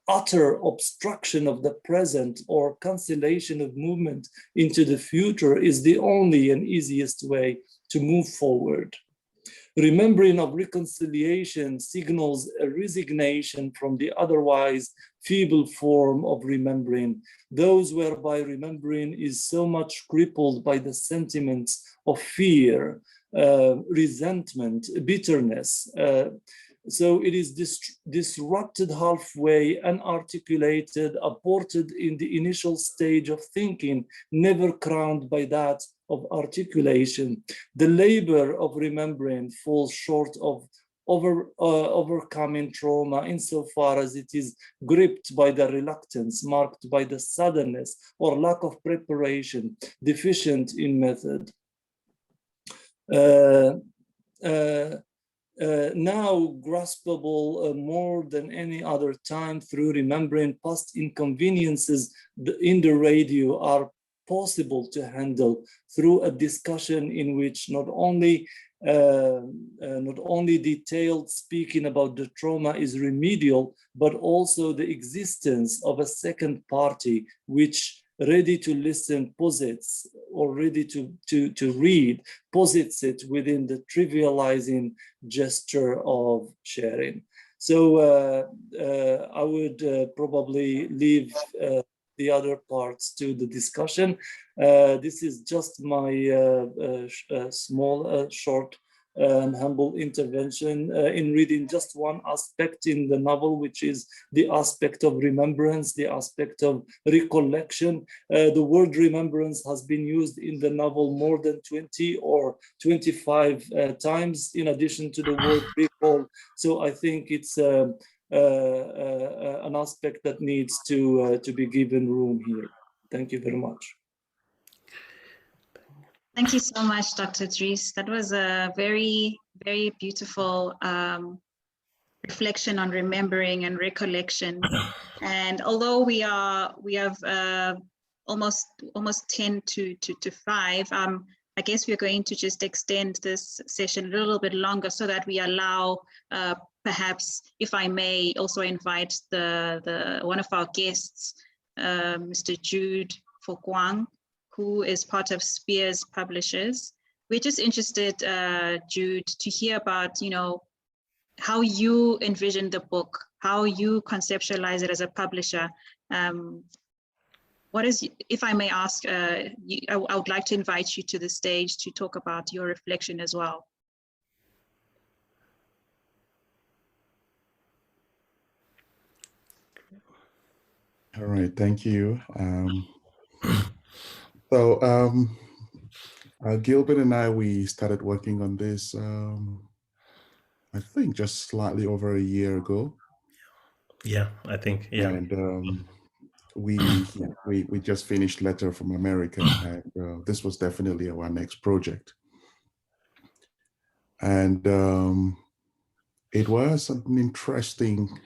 utter obstruction of the present or cancellation of movement into the future is the only and easiest way to move forward. Remembering of reconciliation signals a resignation from the otherwise feeble form of remembering, those whereby remembering is so much crippled by the sentiments of fear, resentment, bitterness. So it is disrupted halfway, unarticulated, aborted in the initial stage of thinking, never crowned by that of articulation. The labor of remembering falls short of overcoming trauma insofar as it is gripped by the reluctance, marked by the suddenness or lack of preparation, deficient in method. Now graspable more than any other time through remembering past inconveniences in the radio are possible to handle through a discussion in which not only detailed speaking about the trauma is remedial, but also the existence of a second party which ready to listen posits, or ready to read posits it within the trivializing gesture of sharing. So I would probably leave the other parts to the discussion. This is just my small, short and humble intervention in reading just one aspect in the novel, which is the aspect of remembrance, the aspect of recollection. The word remembrance has been used in the novel more than 20 or 25 times, in addition to the word recall. So I think it's an aspect that needs to be given room here. Thank you very much. Thank you so much, Dr. Dries. That was a very, very beautiful reflection on remembering and recollection. And although we have almost 10 to 5, I guess we're going to just extend this session a little bit longer so that we allow, perhaps, if I may, also invite one of our guests, Mr. Jude Fokwang, who is part of Spears Publishers. We're just interested, Jude, to hear about, how you envision the book, how you conceptualize it as a publisher. What is, if I may ask, I would like to invite you to the stage to talk about your reflection as well. All right, thank you. Gilbert and I, we started working on this, I think just slightly over a year ago. Yeah, I think, yeah. And we just finished Letter from America, and this was definitely our next project. And it was an interesting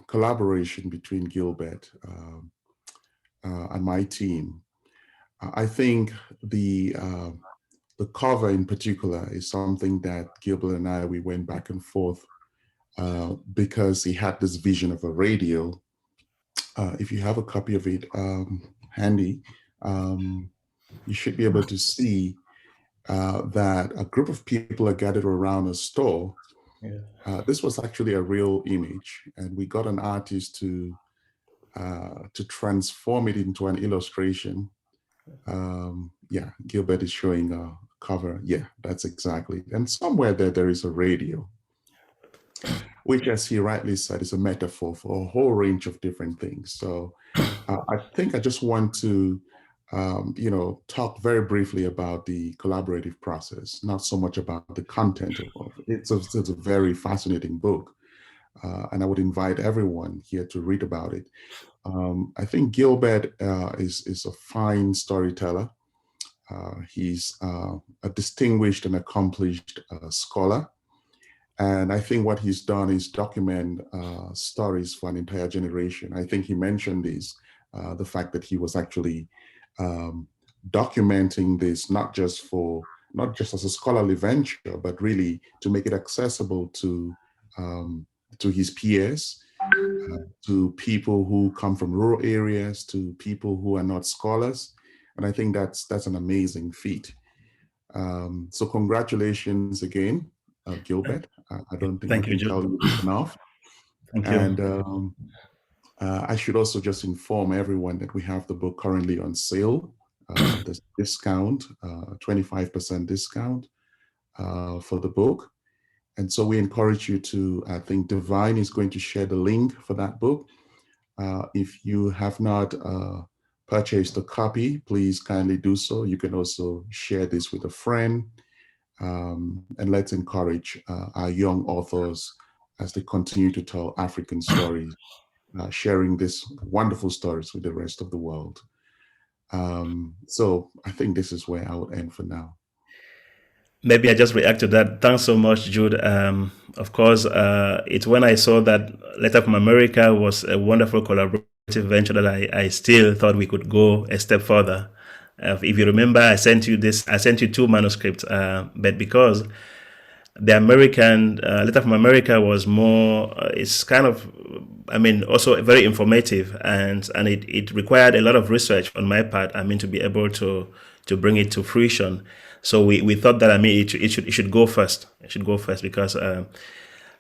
collaboration between Gilbert and my team. I think the cover in particular is something that Gilbert and I, we went back and forth because he had this vision of a radio. If you have a copy of it handy, you should be able to see that a group of people are gathered around a store. Yeah. This was actually a real image, and we got an artist to transform it into an illustration. Yeah, Gilbert is showing a cover. Yeah, that's exactly. And somewhere there is a radio, which, as he rightly said, is a metaphor for a whole range of different things. So I think I just want to, talk very briefly about the collaborative process, not so much about the content of it. It's a very fascinating book, and I would invite everyone here to read about it. I think Gilbert is a fine storyteller. He's a distinguished and accomplished scholar. And I think what he's done is document stories for an entire generation. I think he mentioned this, the fact that he was actually documenting this not just as a scholarly venture, but really to make it accessible to his peers, to people who come from rural areas, to people who are not scholars. And I think that's an amazing feat. So congratulations again, Gilbert. I don't think Thank we you, can tell Jude. you this enough. Thank you. And I should also just inform everyone that we have the book currently on sale. There's discount, 25% discount for the book. And so we encourage you to, I think Divine is going to share the link for that book. If you have not purchased a copy, please kindly do so. You can also share this with a friend. And let's encourage our young authors as they continue to tell African stories, sharing these wonderful stories with the rest of the world. So I think this is where I will end for now. Maybe I just react to that. Thanks so much, Jude. Of course, it's when I saw that Letter from America was a wonderful collaborative venture that I still thought we could go a step further. If you remember, I sent you 2 manuscripts, but because the American Letter from America was more, it's kind of, I mean, also very informative, and it required a lot of research on my part, I mean, to be able to bring it to fruition. So we thought that, I mean, it should go first. It should go first because,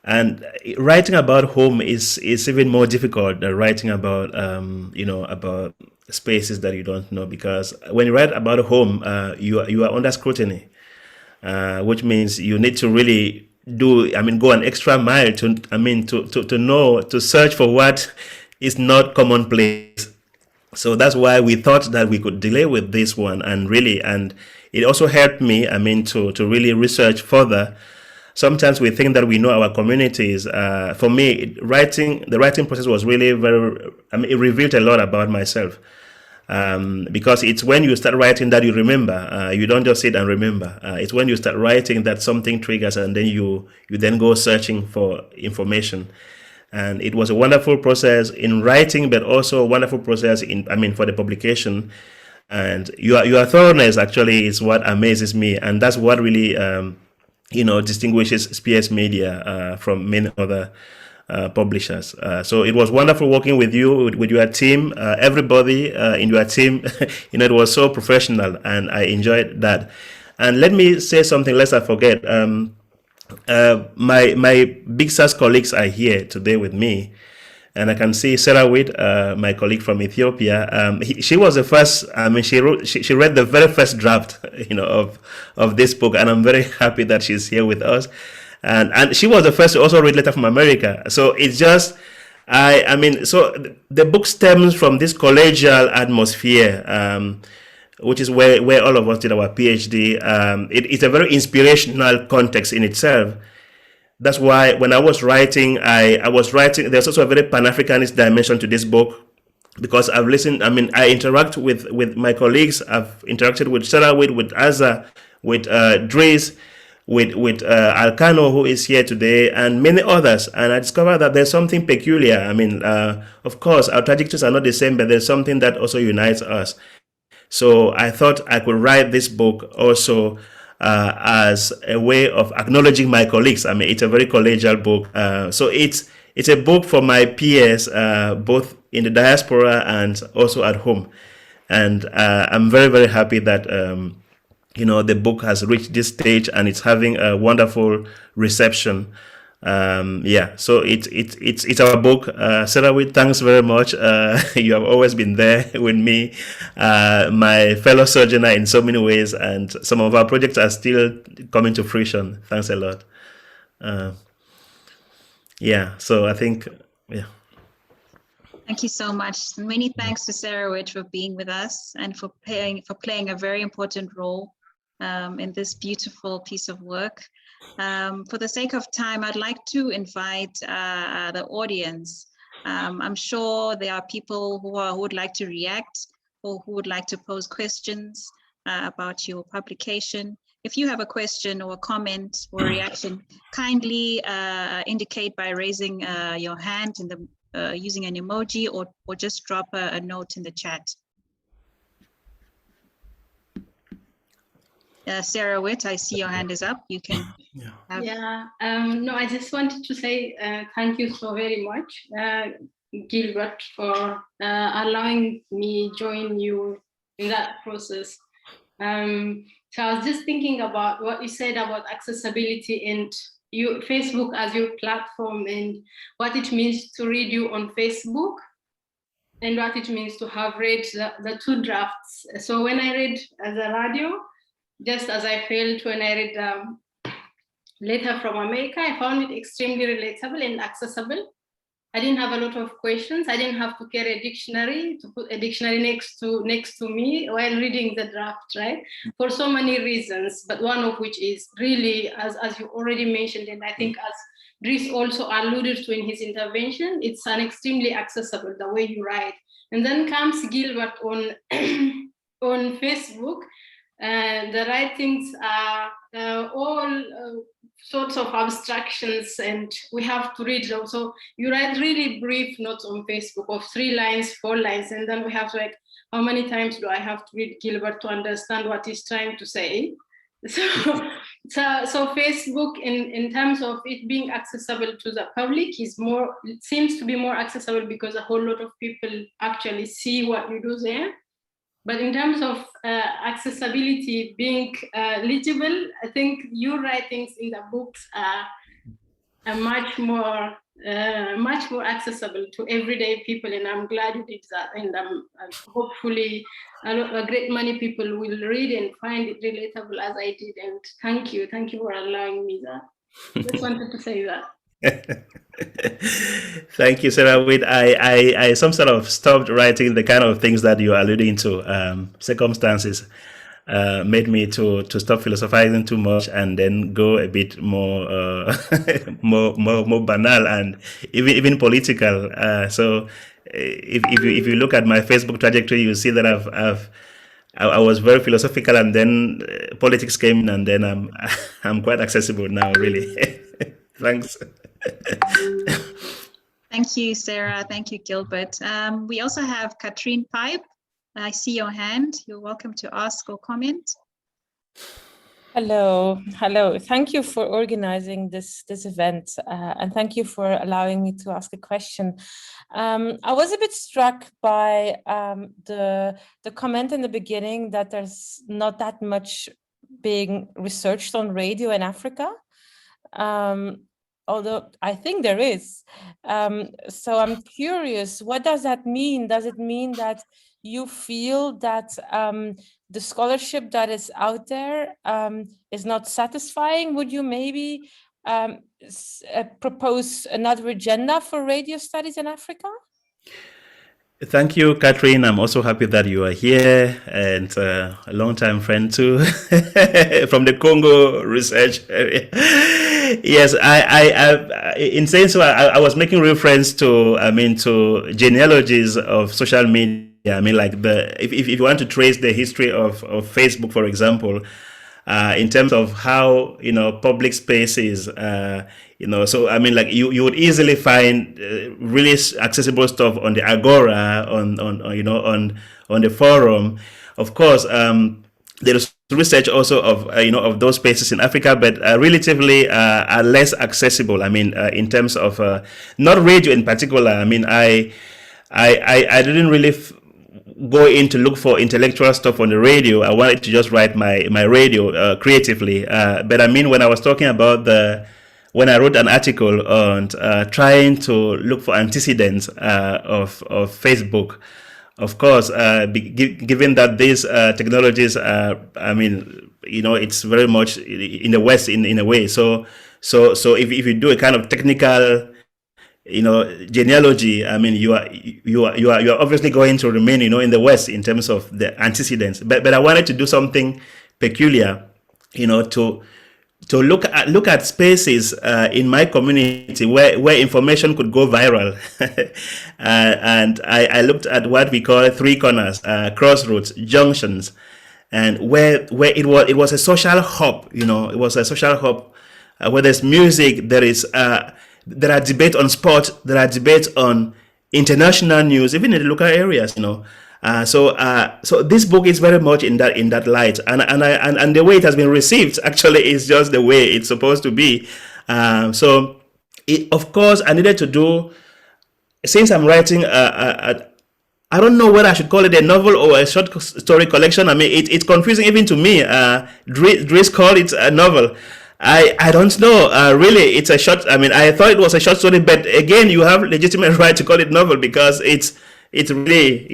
and writing about home is even more difficult than writing about, about spaces that you don't know, because when you write about home, you are under scrutiny, which means you need to really go an extra mile to search for what is not commonplace. So that's why we thought that we could delay with this one, and it also helped me, to really research further. Sometimes we think that we know our communities. For me, the writing process was really it revealed a lot about myself. Because it's when you start writing that you remember. You don't just sit and remember. It's when you start writing that something triggers, and then you then go searching for information. And it was a wonderful process in writing, but also a wonderful process for the publication. And your thoroughness actually is what amazes me, and that's what really distinguishes Spears Media from many other publishers. So it was wonderful working with you, with your team, everybody in your team. It was so professional, and I enjoyed that. And let me say something lest I forget. My Big SAS colleagues are here today with me, and I can see serawit, my colleague from Ethiopia. She was the first. She read the very first draft, of this book, and I'm very happy that she's here with us. And she was the first to also read Letter from America. So it's just, so the book stems from this collegial atmosphere, which is where all of us did our PhD. It's a very inspirational context in itself. That's why when I was writing, there's also a very Pan-Africanist dimension to this book, because I've listened, I interact with my colleagues. I've interacted with serawit, with Azza, with Dries, with Alcano, who is here today, and many others. And I discovered that there's something peculiar. Of course, our trajectories are not the same, but there's something that also unites us. So I thought I could write this book also as a way of acknowledging my colleagues. It's a very collegial book. So it's a book for my peers, both in the diaspora and also at home. And I'm very, very happy that the book has reached this stage and it's having a wonderful reception. So it's our book. Serawit, thanks very much. You have always been there with me, my fellow sojourner in so many ways, and some of our projects are still coming to fruition. Thanks a lot. So I think, Thank you so much. Many thanks to serawit for being with us and for playing a very important role in this beautiful piece of work. For the sake of time, I'd like to invite the audience. I'm sure there are people who would like to react or who would like to pose questions about your publication. If you have a question or a comment or reaction, kindly indicate by raising your hand in the using an emoji, or just drop a note in the chat. Serawit, I see your hand is up. You can. No, I just wanted to say thank you so very much, Gilbert, for allowing me join you in that process. So I was just thinking about what you said about accessibility and Facebook as your platform, and what it means to read you on Facebook, and what it means to have read the two drafts. So when I read the radio, just as I felt when I read Letter from America, I found it extremely relatable and accessible. I didn't have a lot of questions. I didn't have to carry a dictionary, to put a dictionary next to me while reading the draft, right? For so many reasons, but one of which is really, as you already mentioned, and I think as Dries also alluded to in his intervention, it's an extremely accessible, the way you write. And then comes Gilbert on, on Facebook. The writings are all sorts of abstractions, and we have to read them. So you write really brief notes on Facebook of 3 lines, 4 lines, and then we have to, like, how many times do I have to read Gilbert to understand what he's trying to say? So Facebook, in terms of it being accessible to the public, it seems to be more accessible because a whole lot of people actually see what you do there. But in terms of accessibility being legible, I think your writings in the books are much more accessible to everyday people, and I'm glad you did that. And hopefully a great many people will read and find it relatable as I did. And thank you for allowing me that. Just wanted to say that. Thank you, Sarah. I some sort of stopped writing the kind of things that you are alluding to. Circumstances made me to stop philosophizing too much and then go a bit more more banal and even political. So if you look at my Facebook trajectory, you see that I was very philosophical, and then politics came in, and then I'm quite accessible now, really. Thanks. Thank you, Sarah. Thank you, Gilbert. We also have Katrine Pipe. I see your hand. You're welcome to ask or comment. Hello. Thank you for organizing this event, and thank you for allowing me to ask a question. I was a bit struck by the comment in the beginning that there's not that much being researched on radio in Africa. Although I think there is. So I'm curious, what does that mean? Does it mean that you feel that the scholarship that is out there is not satisfying? Would you maybe propose another agenda for radio studies in Africa? Thank you, Catherine. I'm also happy that you are here, and a long-time friend too from the Congo research area. Yes, I in saying so, I was making reference to, to genealogies of social media. Like if you want to trace the history of Facebook, for example, in terms of how public spaces, so like you would easily find really accessible stuff on the Agora, on the forum. Of course, there's research also of those spaces in Africa, but relatively are less accessible. In terms of not radio in particular. I didn't really go in to look for intellectual stuff on the radio. I wanted to just write my radio creatively. But when I was talking about when I wrote an article on trying to look for antecedents of Facebook, of course, given that these technologies are, it's very much in the West in a way. So if you do a kind of technical genealogy, you are obviously going to remain in the West in terms of the antecedents, but I wanted to do something peculiar, to look at spaces in my community where information could go viral. And I looked at what we call 3 corners, crossroads, junctions, and where it was a social hub. It was a social hub where there's music, there are debates on sport, there are debates on international news, even in the local areas, So this book is very much in that light, and the way it has been received actually is just the way it's supposed to be. Of course, I needed to do, since I'm writing I don't know whether I should call it a novel or a short story collection. I mean, it's confusing even to me. Dries called it a novel. I don't know. Really, it's a short. I mean, I thought it was a short story, but again, you have legitimate right to call it novel because it's really,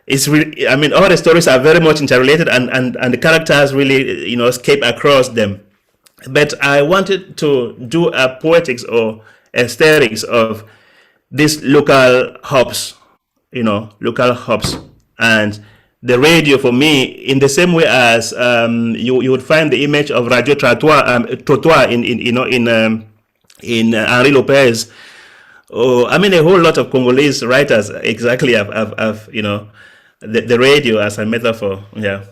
it's really. I mean, all the stories are very much interrelated, and the characters really, escape across them. But I wanted to do a poetics or aesthetics of these local hubs, local hubs, and the radio for me, in the same way as you would find the image of Radio Trottoir in Henri Lopez. I mean, a whole lot of Congolese writers exactly have the radio as a metaphor. Yeah,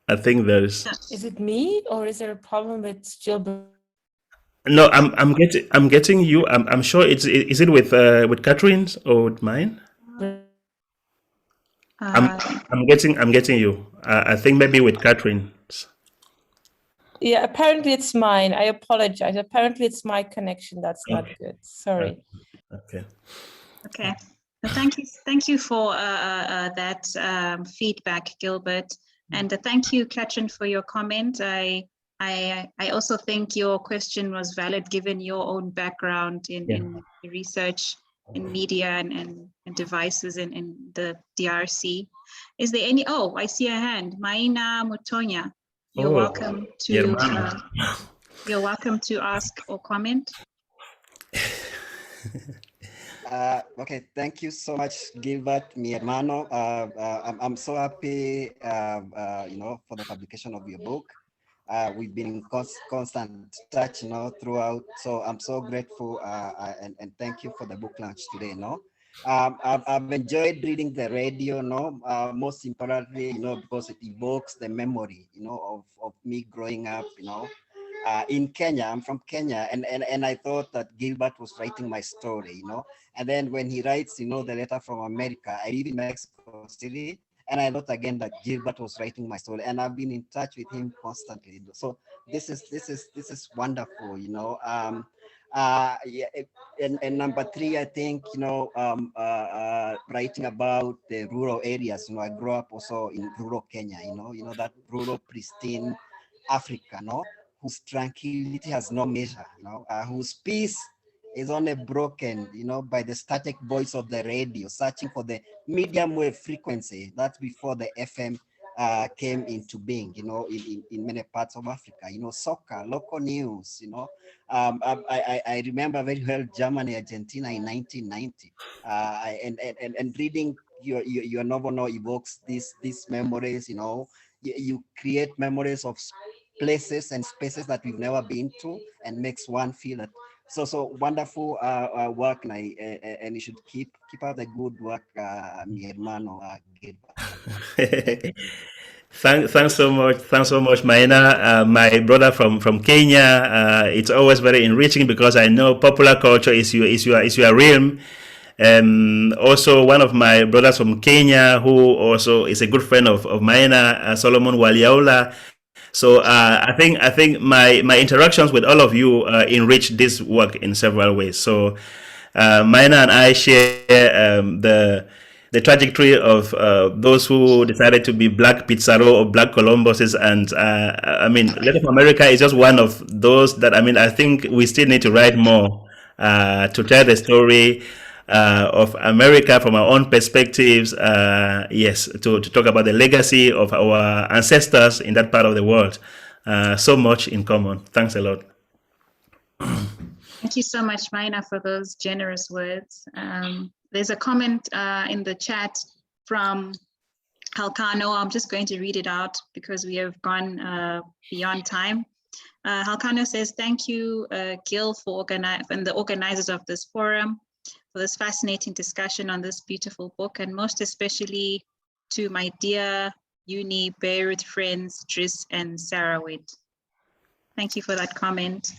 I think there's. Is it me or is there a problem with Gilbert? No, I'm getting you. I'm sure is it with Catherine's or with mine? I'm getting you. I think maybe with Catherine's. Yeah, apparently it's mine. I apologize. Apparently it's my connection that's not good. Sorry. Okay. Okay. Thank you for that feedback, Gilbert, and thank you, Katrin, for your comment. I also think your question was valid given your own background in research in media and devices in the DRC. Is there any? Oh, I see a hand. Maina Mutonya. You're welcome to ask or comment. Okay, thank you so much, Gilbert, mi hermano. I'm so happy, for the publication of your book. We've been in constant touch, throughout. So I'm so grateful and thank you for the book launch today. I've enjoyed reading the radio. Most importantly, because it evokes the memory, of me growing up, in Kenya. I'm from Kenya, and I thought that Gilbert was writing my story, And then when he writes, the letter from America, I live in Mexico City. And I thought again that Gilbert was writing my story, and I've been in touch with him constantly. So this is wonderful, and number three, I think, writing about the rural areas. I grew up also in rural Kenya. That rural pristine Africa, whose tranquility has no measure. Whose peace is only broken, by the static voice of the radio, searching for the medium wave frequency. That's before the FM came into being, in many parts of Africa. Soccer, local news. I remember very well Germany, Argentina in 1990, and reading your novel now evokes these memories. You create memories of places and spaces that we've never been to, and makes one feel that. So wonderful work, and you should keep up the good work, mi hermano Gilbert. Thanks so much, Maina, my brother from Kenya. It's always very enriching because I know popular culture is your realm. Also, one of my brothers from Kenya, who also is a good friend of Maina, Solomon Waliaula. So I think my interactions with all of you enrich this work in several ways. So Maina and I share the trajectory of those who decided to be Black Pizarro or Black Columbuses, and I mean, Letter from America is just one of those that I think we still need to write more to tell the story of America from our own perspectives. Yes, to talk about the legacy of our ancestors in that part of the world. So much in common. Thanks a lot. Thank you so much, Maina, for those generous words. There's a comment in the chat from Halkano. I'm just going to read it out because we have gone beyond time. Halkano says, thank you, Gil, and the organizers of this forum, for this fascinating discussion on this beautiful book, and most especially to my dear Uni Beirut friends, Dries and Serawit. Thank you for that comment.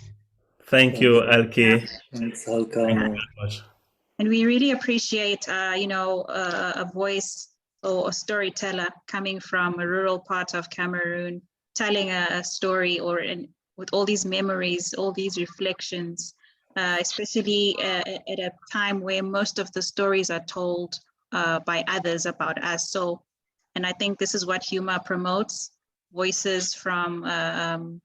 Thank you, Alki. Thanks, Halkano. And we really appreciate, a voice or a storyteller coming from a rural part of Cameroon, telling a story with all these memories, all these reflections, especially at a time where most of the stories are told by others about us. And I think this is what humor promotes, voices from an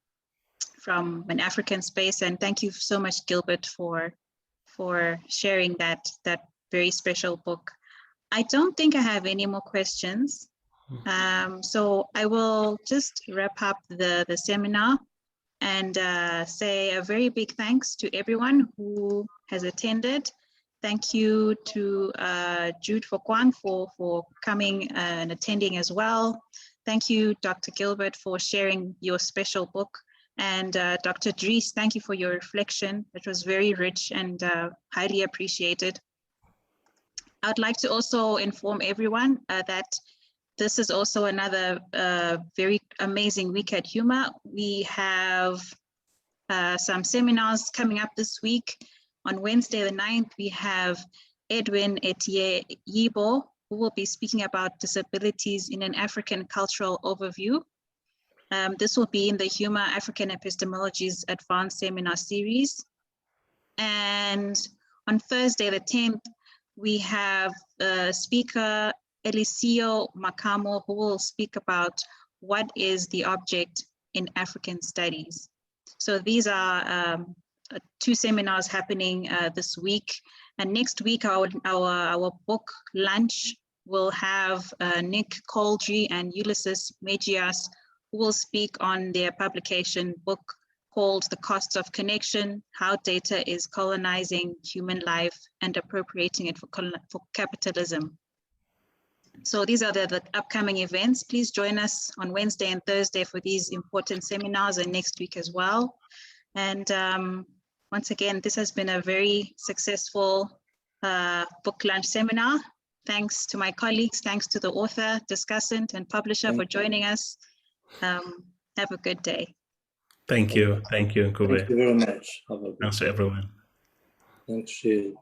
African space. And thank you so much, Gilbert, for sharing that very special book. I don't think I have any more questions. So I will just wrap up the seminar and say a very big thanks to everyone who has attended. Thank you to Jude Fokwang for coming and attending as well. Thank you, Dr. Gilbert, for sharing your special book. And Dr. Dries, thank you for your reflection. It was very rich and highly appreciated. I'd like to also inform everyone that this is also another very amazing week at Humor. We have some seminars coming up this week. On Wednesday the 9th, we have Edwin Etier Yibo, who will be speaking about disabilities in an African cultural overview. This will be in the Humor African Epistemologies Advanced Seminar Series. And on Thursday the 10th, we have speaker Eliseo Makamo, who will speak about what is the object in African studies. So these are 2 seminars happening this week. And next week, our book lunch will have Nick Coldry and Ulysses Megias, who will speak on their publication book called The Costs of Connection, How Data is Colonizing Human Life and Appropriating It for Capitalism. So these are the upcoming events. Please join us on Wednesday and Thursday for these important seminars, and next week as well. And once again, this has been a very successful book lunch seminar. Thanks to my colleagues, thanks to the author, discussant, and publisher for joining us. Have a good day. Thank you. Thank you, Nkube. Thank you very much. Thanks to everyone. Thanks, Shield.